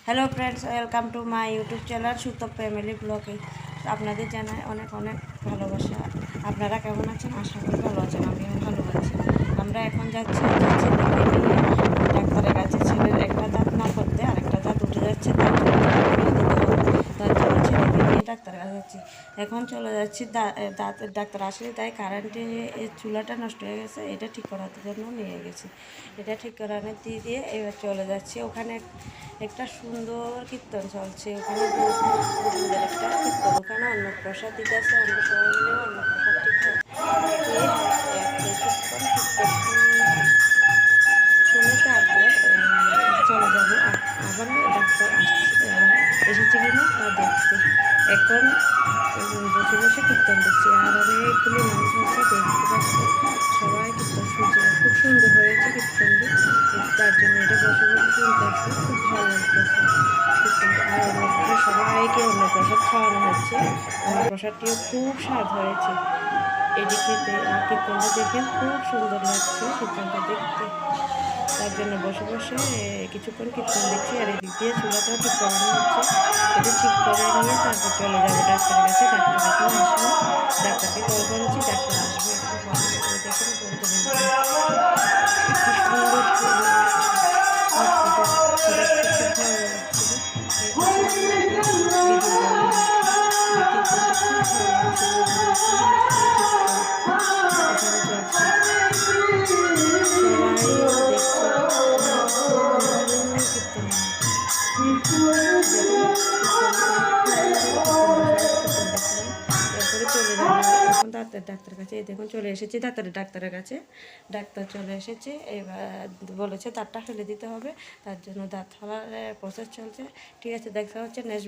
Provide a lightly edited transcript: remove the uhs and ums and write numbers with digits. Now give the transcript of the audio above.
Hello friends, welcome to my YouTube channel Sutapa family ব্লগে। আপনাদের জানাই অনেক অনেক ভালোবাসা। আপনারা কেমন আছেন? আশা করি ভালো আছেন, আমিও ভালো আছি। আমরা এখন যাচ্ছি ছেলেকে নিয়ে ডাক্তারের কাছে। ছেলের একটা দাঁত না করতে আরেকটা দাঁত উঠে যাচ্ছে, তার জন্য ছেলেকে নিয়ে ডাক্তারের কাছে যাচ্ছি। এখন চলে যাচ্ছি, দাঁতের ডাক্তার আসলে তাই কারেন্টে চুলাটা নষ্ট হয়ে গেছে, এটা ঠিক করাতে জন্য নিয়ে গেছি। এটা ঠিক করানো দিয়ে এবার চলে যাচ্ছি। ওখানে একটা সুন্দর কীর্তন চলছে, ওখানে গোবিন্দের একটা কীর্তন, ওখানে অন্নপ্রসাদ দিতে আছে। আমরা সবাই মিলে অন্নপ্রসাদটি খেয়ে কিছুক্ষণ কীর্তন শুনে তারপর চলে যাব। আবার ডাক্তার এসেছে কিনা তা দেখতে। এখন বসে বসে কীর্তন দেখছি, আর অনেকগুলি মানুষ আছে দেখতে পাচ্ছে, সবাই কীর্তন শুনছে। খুব সুন্দর হয়েছে কীর্তনটি, তার জন্য এটা বসে বসে শুনতেছি, খুব ভালো লাগতেছে কীর্তনটি। আর অন্নপ্রসাদ, সবাইকে অন্নপ্রসাদ খাওয়ানো হচ্ছে। অন্নপ্রসাদটিও খুব স্বাদ হয়েছে এটি খেতে, আর কীর্তনটা দেখে খুব সুন্দর লাগছে কীর্তনটা দেখতে। তার জন্য বসে বসে কিছুক্ষণ কীর্তন দেখছি, আর এদিক দিয়ে চুলাটাও ঠিক করানো হচ্ছে। এটা ঠিক করে নিয়ে তারপর চলে যাবো ডাক্তারের কাছে। ডাক্তার এখন আসবে, ডাক্তারকে কল করেছি, ডাক্তার আসবে একটু পরে। ওই দেখুন কি সুন্দর দেখতে খুব ভালো লাগছিল। কীর্তনটা খুব ভালো লাগছিল, এখানে চলছে, সবাই দেখছে, কীর্তন এরপরে চলে যাবো এখন ডাক্তারের কাছে। এই দেখুন চলে এসেছি ডাক্তারের কাছে। ডাক্তার চলে এসেছে, এবার বলেছে দাঁতটা ফেলে দিতে হবে, তার জন্য দাঁত ফেলার প্রসেস চলছে। ঠিক আছে, দেখা হচ্ছে নেক্সট।